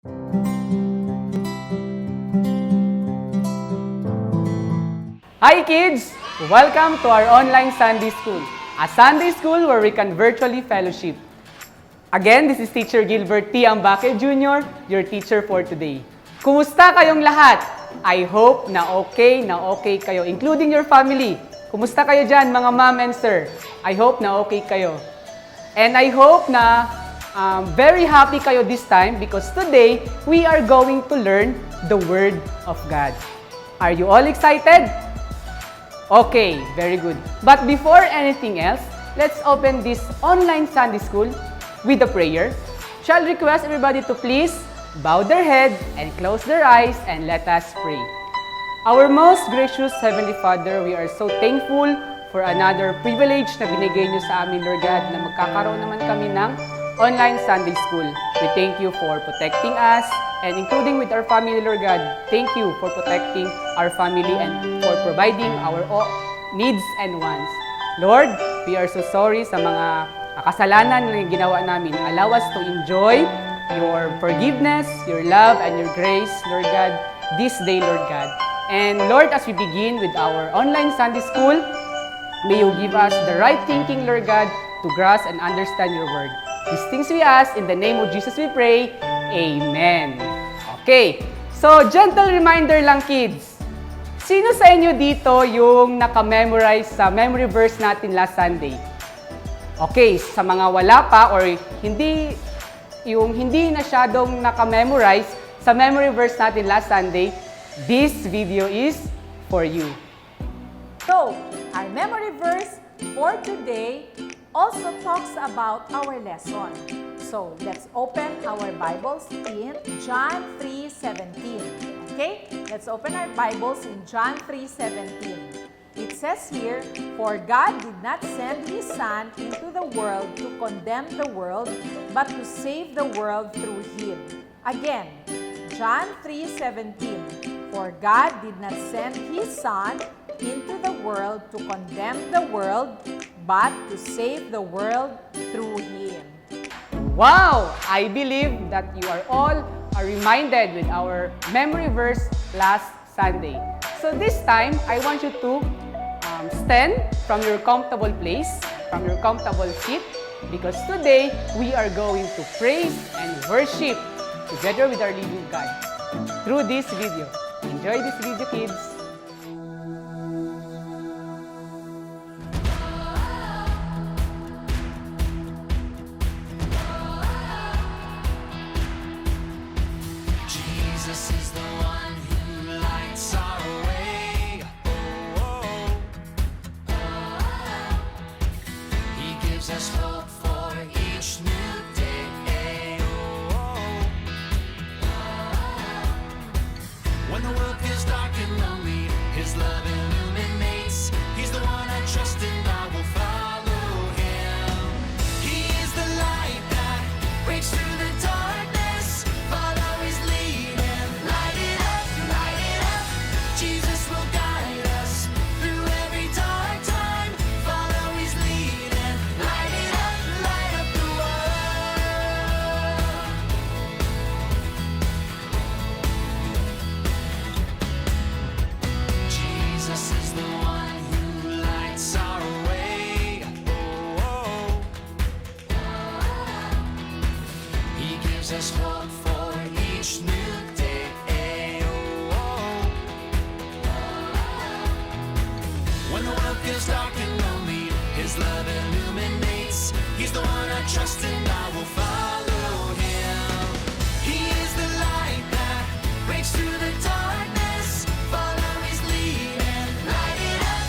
Hi kids! Welcome to our online Sunday School, a Sunday school where we can virtually fellowship. Again, this is Teacher Gilbert T. Ambake Jr., your teacher for today. Kumusta kayong lahat? I hope na okay kayo, including your family. Kumusta kayo dyan, mga ma'am and sir? I hope na okay kayo. And I hope na very happy kayo this time because today we are going to learn the Word of God. Are you all excited? Okay, very good. But before anything else, let's open this online Sunday School with a prayer. Shall request everybody to please bow their head and close their eyes and let us pray. Our most gracious Heavenly Father, we are so thankful for another privilege na binigay niyo sa amin, Lord God, na magkakaroon naman kami ng online Sunday School. We thank you for protecting us and including with our family, Lord God. Thank you for protecting our family and for providing our needs and wants. Lord, we are so sorry sa mga kasalanan na ginawa namin. Allow us to enjoy your forgiveness, your love, and your grace, Lord God, this day, Lord God. And Lord, as we begin with our online Sunday School, may you give us the right thinking, Lord God, to grasp and understand your word. These things we ask, in the name of Jesus we pray, Amen. Okay, so gentle reminder lang kids. Sino sa inyo dito yung nakamemorize sa memory verse natin last Sunday? Okay, sa mga wala pa or hindi masyadong nakamemorize sa memory verse natin last Sunday, this video is for you. So, our memory verse for today also talks about our lesson. So, let's open our Bibles in John 3:17. Okay? Let's open our Bibles in John 3:17. It says here, "For God did not send His Son into the world to condemn the world, but to save the world through Him." Again, John 3:17. "For God did not send His Son into the world to condemn the world, but to save the world through Him." Wow! I believe that you are all reminded with our memory verse last Sunday. So this time, I want you to stand from your comfortable place, from your comfortable seat, because today we are going to praise and worship together with our living God through this video. Enjoy this video, kids! Jesus is the one who lights our way. He gives us hope for each new day. When the world feels dark and lonely, His love illuminates. He's the one I trust and I will follow Him. He is the light that breaks through the darkness. Follow His lead. Light it up, Jesus will guide us through every dark time. Follow His lead and light up the world. Jesus is the one who lights our way. He gives us hope for each new day. When the world feels dark and lonely, His love illuminates. He's the one I trust and I will follow Him. He is the light that breaks through the darkness. Follow His lead and light it up.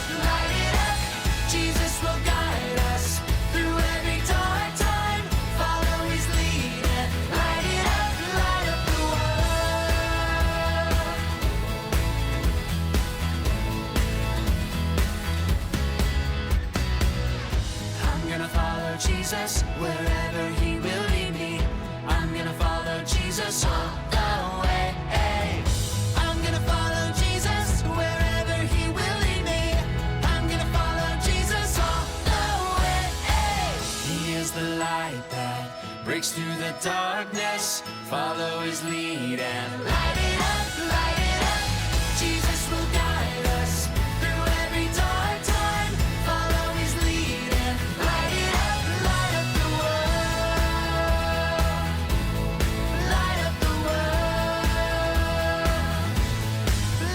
Jesus will guide us through every dark time. Follow His lead and light up the world. I'm gonna follow Jesus wherever He will lead me. I'm gonna follow Jesus all the way. I'm gonna follow Jesus wherever He will lead me. I'm gonna follow Jesus all the way. He is the light that breaks through the darkness. follow his lead and light it up, light it up. Jesus will guide us through every dark time. Follow his lead and light it up, light up the world. Light up the world.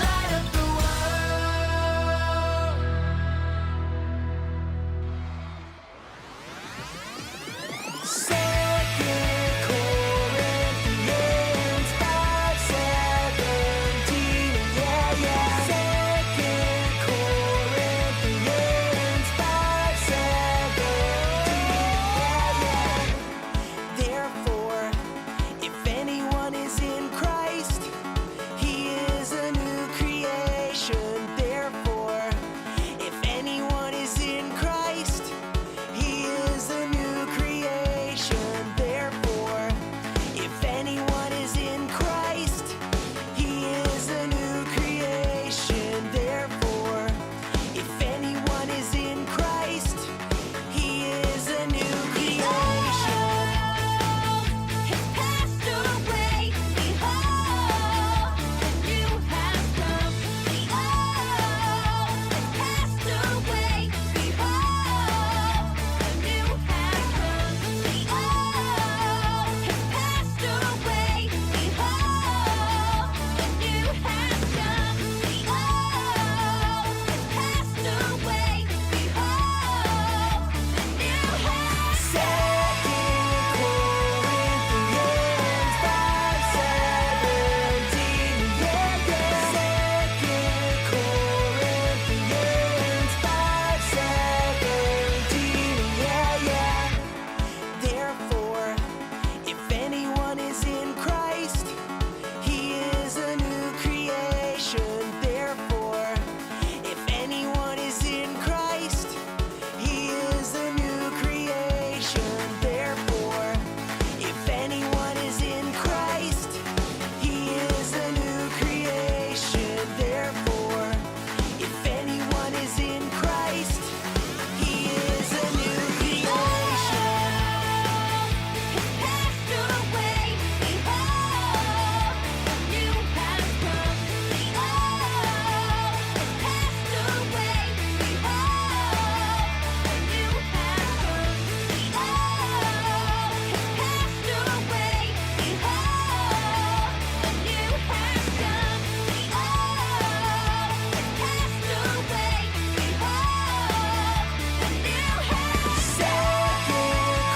Light up the world. Second Corinthians 5:17, yeah, yeah. Second Corinthians 5:17, yeah, yeah. Therefore, if anyone is in Christ, he is a new creation. Therefore, if anyone is in Christ, he is a new creation. Therefore, if anyone is in Christ, he is a new creation. Therefore, if anyone is in Christ, he is a new creation. Has passed away, behold, the new has come. The old has passed away, behold, the new has come. The old has passed away, behold, the new has come. The old has passed away, behold, the new has Second Corinthians 5:17, yeah, yeah. Second Corinthians 5:17, yeah, yeah. Therefore, if anyone is in Christ, he is a new creation. Therefore, if anyone is in Christ, he is a new creation. Therefore, if anyone is in Christ, he is a new creation. Therefore, if anyone is in Christ, he is a new creation. has passed away, behold, the new has come. The old has passed away, behold, the new has come. The old has passed away, behold, the new has come. The old has passed away, behold, the new has Second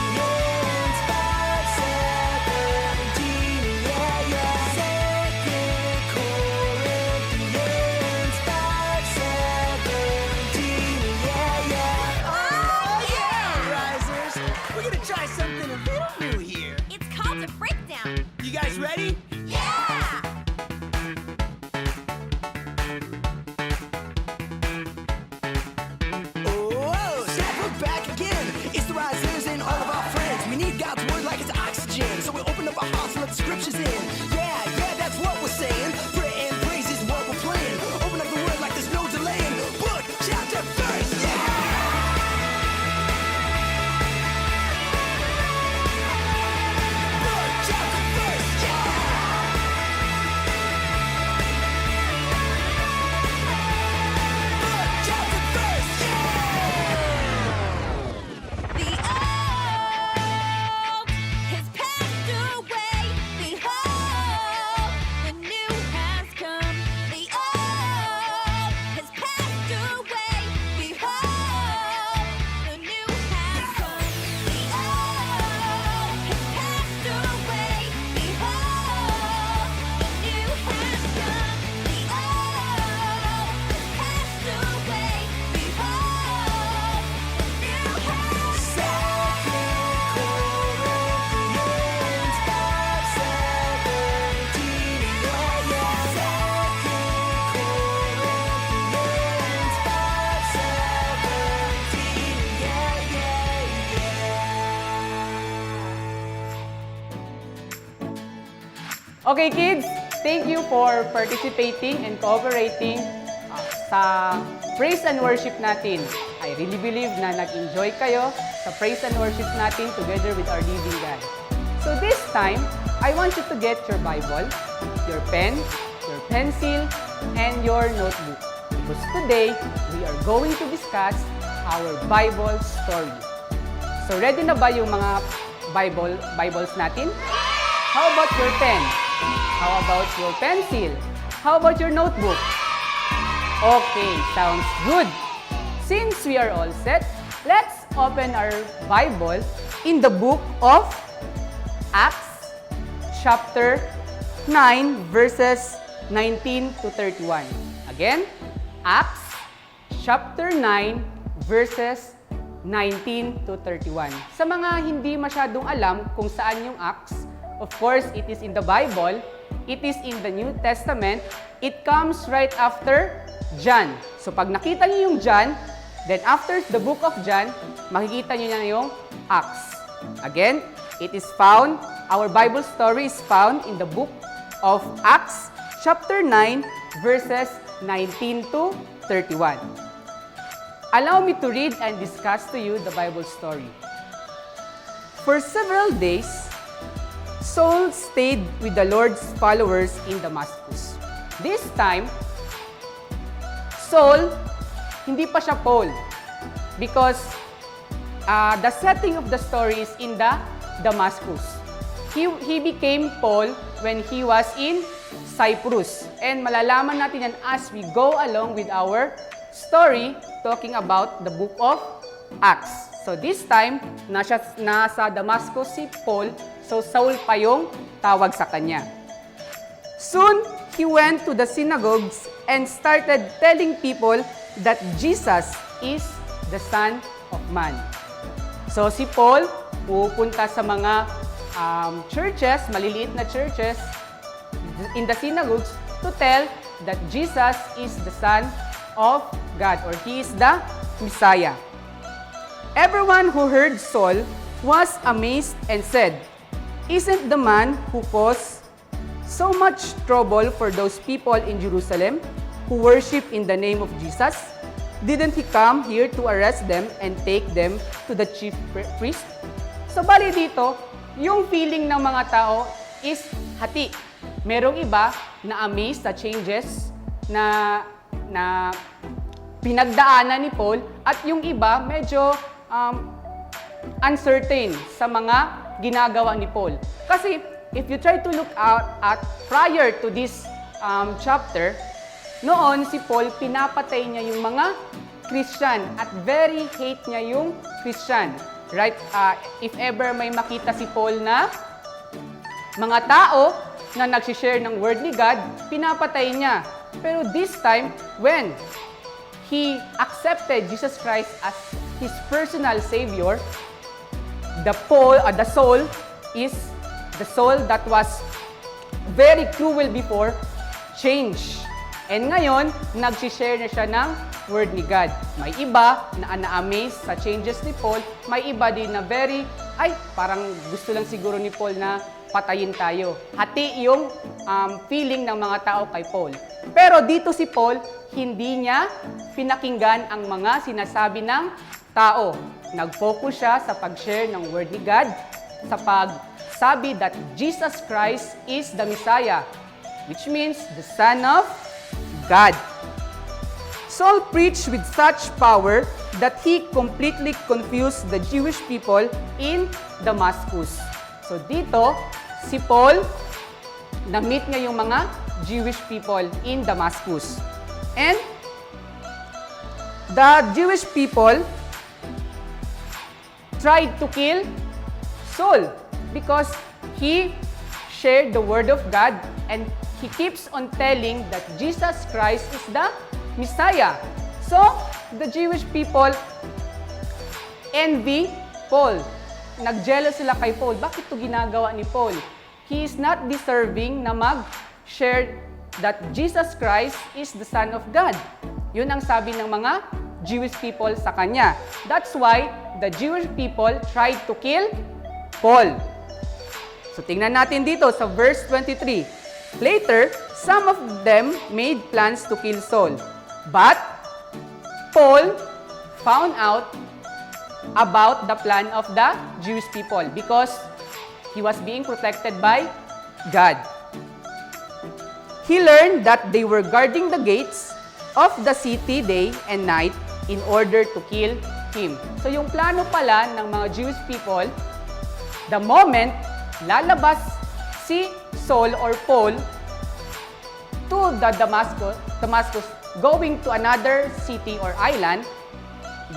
Corinthians 5:17, yeah, yeah. Second Corinthians 5:17, yeah, yeah. Oh, yeah! Risers, we're gonna try something a little new here. It's called a breakdown. You guys ready? Yeah! Whoa, snap, we're back again. It's the Risers and all of our friends. We need God's word like it's oxygen. So we open up our hearts and let the scriptures in. Yeah, yeah, that's what we're saying. Prayer and praise is what we're playing. Open up the word like there's no delaying. Book, chapter, verse, yeah! Book, chapter, verse, yeah! Book, chapter, verse, yeah! The old has passed away. Behold, the new has come. The old has passed away. Behold, the new has come. The old has passed away. Behold, the new has come. The old has passed away. Behold, the new has Second Corinthians 5:17, yeah, yeah. Second Corinthians 5:17, yeah, yeah, yeah. Okay kids, thank you for participating and cooperating sa praise and worship natin. I really believe na nag-enjoy kayo sa praise and worship natin together with our living God. So So this time, I want you to get your Bible, your pen, your pencil, and your notebook. Because today, we are going to discuss our Bible story. So ready na ba yung mga Bibles natin? How about your pen? How about your pencil? How about your notebook? Okay, sounds good. Since we are all set, let's open our Bible in the book of Acts, chapter 9, verses 19 to 31. Again, Acts, chapter 9, verses 19 to 31. Sa mga hindi masyadong alam kung saan yung Acts, of course, it is in the Bible, it is in the New Testament, it comes right after John. So pag nakita niyo yung John, then after the book of John, makikita niyo na yung Acts. Again, it is found, our Bible story is found in the book of Acts, chapter 9, verses 19 to 31. Allow me to read and discuss to you the Bible story. For several days, Saul stayed with the Lord's followers in Damascus. This time, Saul, hindi pa siya Paul because the setting of the story is in the Damascus. He became Paul when he was in Cyprus. And malalaman natin yan as we go along with our story talking about the book of Acts. So this time, nasa Damascus si Paul, so Saul pa yung tawag sa kanya. Soon, he went to the synagogues and started telling people that Jesus is the Son of Man. So si Paul, pupunta sa mga churches, maliliit na churches, in the synagogues to tell that Jesus is the Son of God or He is the Messiah. Everyone who heard Saul was amazed and said, "Isn't the man who caused so much trouble for those people in Jerusalem who worship in the name of Jesus? Didn't he come here to arrest them and take them to the chief priest?" So bali dito, yung feeling ng mga tao is hati. Merong iba na amazed sa changes na pinagdaanan ni Paul at yung iba medyo uncertain sa mga ginagawa ni Paul. Kasi if you try to look out at prior to this chapter, noon si Paul pinapatay niya yung mga Christian at very hate niya yung Christian. Right? If ever may makita si Paul na mga tao na nagsishare ng word ni God, pinapatay niya. Pero this time, when he accepted Jesus Christ as his personal Savior, the soul is the soul that was very cruel before, changed. And ngayon, nagsishare na siya ng word ni God. May iba na na-amaze sa changes ni Paul, may iba din na parang gusto lang siguro ni Paul na patayin tayo. Hati yung feeling ng mga tao kay Paul. Pero dito si Paul, hindi niya pinakinggan ang mga sinasabi ng tao. Nag-focus siya sa pag-share ng word ni God, sa pagsabi that Jesus Christ is the Messiah, which means the Son of God. Saul preached with such power that he completely confused the Jewish people in Damascus. So dito, si Paul, na-meet niya yung mga Jewish people in Damascus. And the Jewish people tried to kill Saul because he shared the word of God and he keeps on telling that Jesus Christ is the Messiah. So, the Jewish people envy Paul. Nag-jealous sila kay Paul. Bakit ito ginagawa ni Paul? He is not deserving na mag-share that Jesus Christ is the Son of God. Yun ang sabi ng mga Jewish people sa kanya. That's why the Jewish people tried to kill Paul. So tingnan natin dito sa verse 23. Later, some of them made plans to kill Saul. But Paul found out about the plan of the Jewish people because He was being protected by God. He learned that they were guarding the gates of the city day and night in order to kill him. So yung plano pala ng mga Jewish people, the moment lalabas si Saul or Paul to the Damascus, going to another city or island,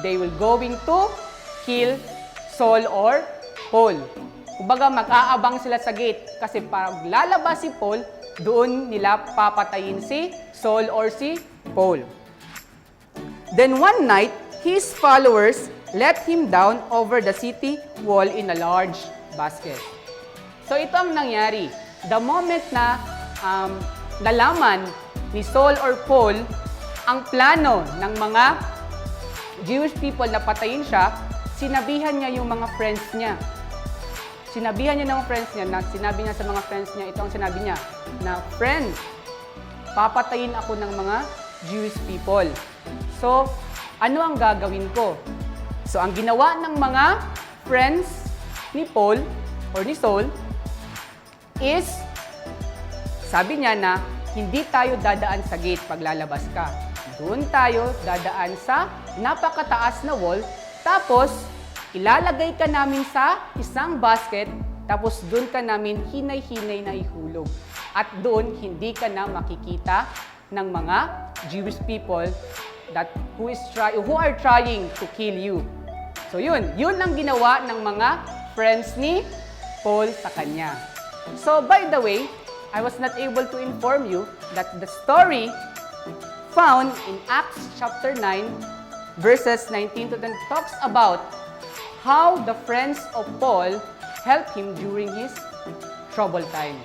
they will going to kill Saul or Paul. Kumbaga mag-aabang sila sa gate kasi pag lalabas si Paul, doon nila papatayin si Saul or si Paul. Then one night, his followers let him down over the city wall in a large basket. So ito ang nangyari. The moment na nalaman ni Saul or Paul ang plano ng mga Jewish people na patayin siya, sinabihan niya yung mga friends niya. Sinabihan niya ng friends niya, sinabi niya sa mga friends niya, ito ang sinabi niya, na friend, papatayin ako ng mga Jewish people. So, ano ang gagawin ko? So, ang ginawa ng mga friends ni Paul or ni Saul is, sabi niya na, hindi tayo dadaan sa gate pag lalabas ka. Doon tayo dadaan sa napakataas na wall, tapos, ilalagay ka namin sa isang basket, tapos doon ka namin hinay-hinay na ihulog. At doon, hindi ka na makikita ng mga Jewish people who are trying to kill you. So yun ang ginawa ng mga friends ni Paul sa kanya. So by the way, I was not able to inform you that the story found in Acts chapter 9, verses 19 to 20 talks about how the friends of Paul helped him during his troubled times.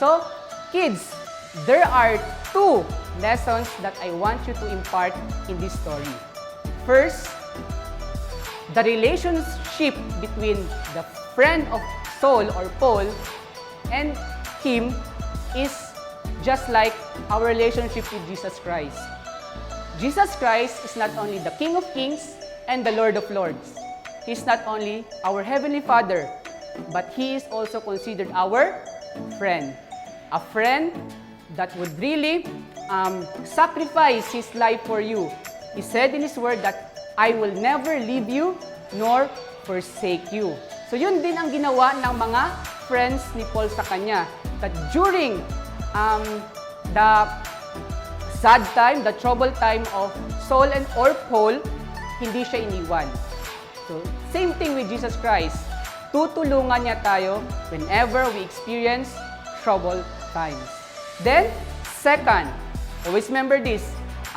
So, kids, there are two lessons that I want you to impart in this story. First, the relationship between the friend of Saul or Paul and him is just like our relationship with Jesus Christ. Jesus Christ is not only the King of Kings and the Lord of Lords. He's not only our Heavenly Father, but He is also considered our friend. A friend that would really sacrifice His life for you. He said in His Word that, I will never leave you nor forsake you. So yun din ang ginawa ng mga friends ni Paul sa kanya. That during the sad time, the troubled time of Saul or Paul, hindi siya iniwan. So, same thing with Jesus Christ. Tutulungan niya tayo whenever we experience troubled times. Then, second, always remember this,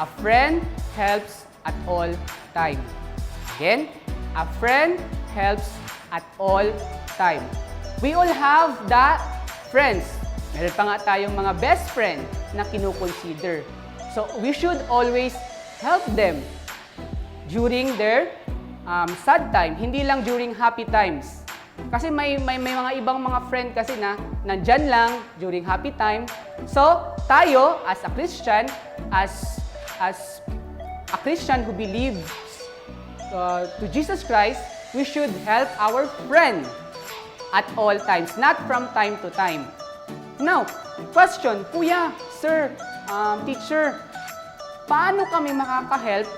a friend helps at all time. Again, a friend helps at all time. We all have that friends. Meron pa nga tayong mga best friend na kinukonsider. So, we should always help them during their sad time, hindi lang during happy times. Kasi may mga ibang mga friend kasi na nandyan lang during happy time. So, tayo as a Christian, as a Christian who believes to Jesus Christ, we should help our friend at all times, not from time to time. Now, question, Kuya, Sir, Teacher, paano kami makaka-help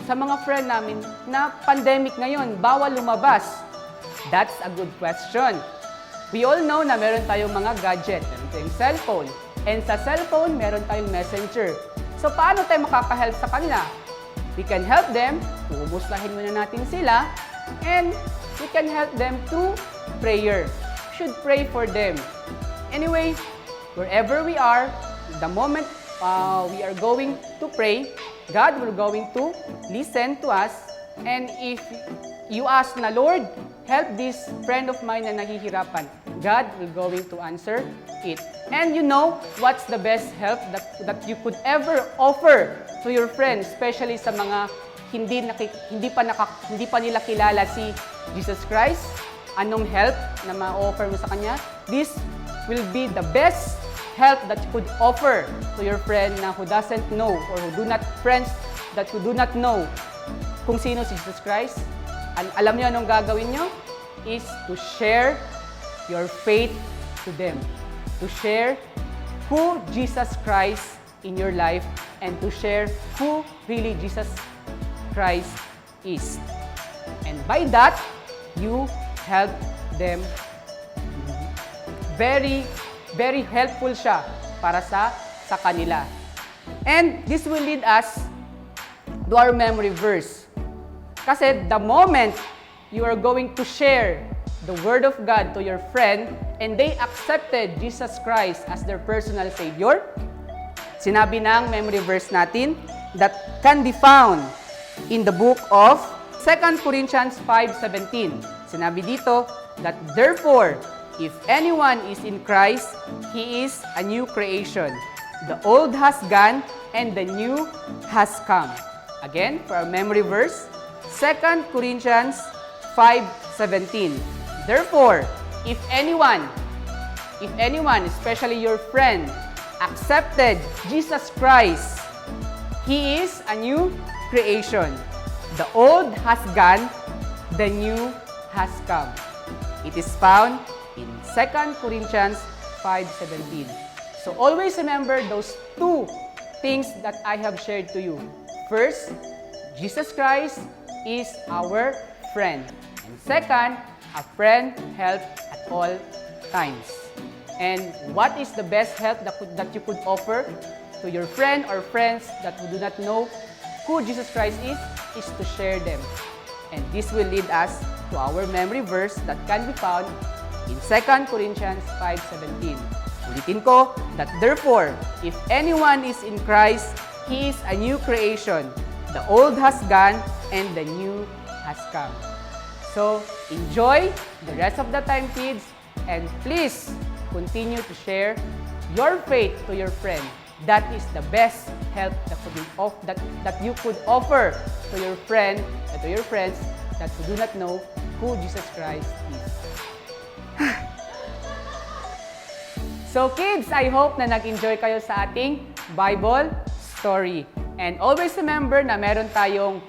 sa mga friend namin na pandemic ngayon, bawal lumabas? That's a good question. We all know na meron tayong mga gadget, meron tayong cellphone, and sa cellphone, meron tayong messenger. So, paano tayo makaka-help sa kanila? We can help them, kumustahin muna natin sila, and we can help them through prayer. We should pray for them. Anyway, wherever we are, the moment we are going to pray, God will going to listen to us. And if you ask na, Lord, help this friend of mine na nahihirapan, God will going to answer it. And you know what's the best help that you could ever offer to your friends, especially sa mga hindi pa nila kilala si Jesus Christ? Anong help na ma-offer mo sa kanya? This will be the best help that you could offer to your friend na who doesn't know or who do not know kung sino si Jesus Christ. Alam niyo anong gagawin niyo? Is to share your faith to them, to share who Jesus Christ in your life and to share who really Jesus Christ is. And by that, you help them. Very, very helpful siya para sa kanila. And this will lead us to our memory verse. Kasi the moment you are going to share the Word of God to your friend and they accepted Jesus Christ as their personal Savior, sinabi ng memory verse natin that can be found in the book of 2 Corinthians 5:17. Sinabi dito that therefore, if anyone is in Christ, he is a new creation. The old has gone and the new has come. Again, for our memory verse, 2 Corinthians 5:17. Therefore, if anyone, especially your friend, accepted Jesus Christ, he is a new creation. The old has gone, the new has come. It is found in 2 Corinthians 5:17. So always remember those two things that I have shared to you. First, Jesus Christ is our friend. And second, a friend helps at all times. And what is the best help that you could offer to your friend or friends that do not know who Jesus Christ is to share them. And this will lead us to our memory verse that can be found in 2 Corinthians 5:17. Ulitin ko, that therefore, if anyone is in Christ, he is a new creation. The old has gone and the new has come. So, enjoy the rest of the time, kids, and please continue to share your faith to your friend. That is the best help that you could offer to your friend and to your friends that do not know who Jesus Christ is. So kids, I hope na nag-enjoy kayo sa ating Bible story. And always remember na meron tayong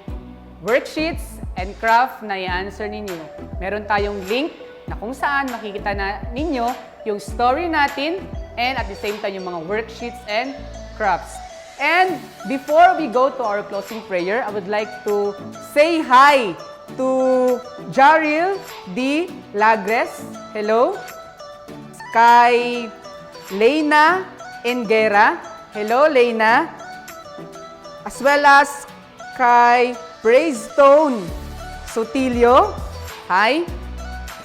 worksheets and craft na i-answer ninyo. Meron tayong link na kung saan makikita na ninyo yung story natin and at the same time yung mga worksheets and crafts. And before we go to our closing prayer, I would like to say hi to Jaril D. Lagres. Hello. Kay Leyna Engera. Hello, Leyna. As well as kay Praise Stone Sotilio. Hi.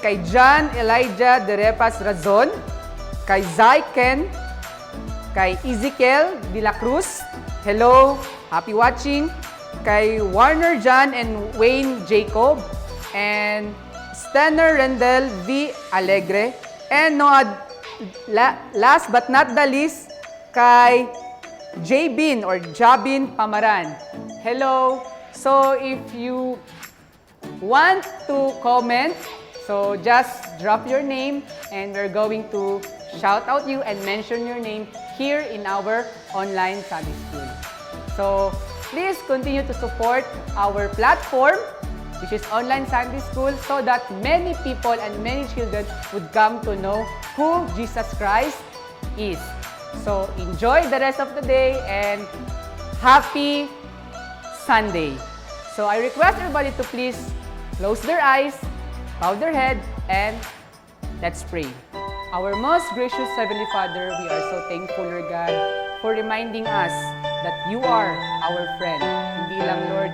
Kay John Elijah Derepas Razon. Kay Zaiken. Kay Ezekiel de la Cruz. Hello. Happy watching. Kay Warner John and Wayne Jacob. And Stenner Rendel V. Alegre. And last but not the least, kay Jabin or Jabin Pamaran. Hello. So if you want to comment, so just drop your name and we're going to shout out you and mention your name here in our online Sunday school. So please continue to support our platform, which is online Sunday school, so that many people and many children would come to know who Jesus Christ is. So enjoy the rest of the day and happy Sunday. So I request everybody to please close their eyes, bow their head, and let's pray. Our most gracious Heavenly Father, we are so thankful, Lord God, for reminding us that you are our friend. Hindi lang, Lord,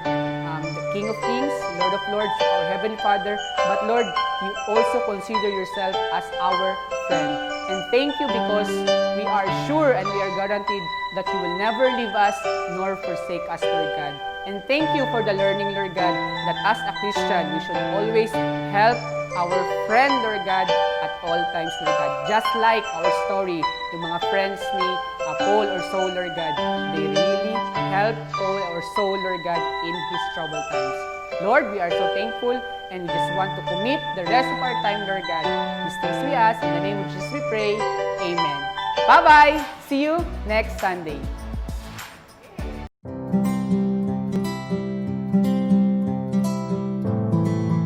the King of Kings, Lord of Lords, our Heavenly Father, but Lord, you also consider yourself as our friend. And thank you because we are sure and we are guaranteed that you will never leave us nor forsake us, Lord God. And thank you for the learning, Lord God, that as a Christian, we should always help our friend, Lord God, at all times, Lord God. Just like our story, yung mga friends ni Paul or Saul, Lord God, they really helped Paul or Saul, Lord God, in his troubled times. Lord, we are so thankful and we just want to commit the rest of our time, Lord God. These things we ask, in the name of Jesus we pray. Amen. Bye-bye! See you next Sunday.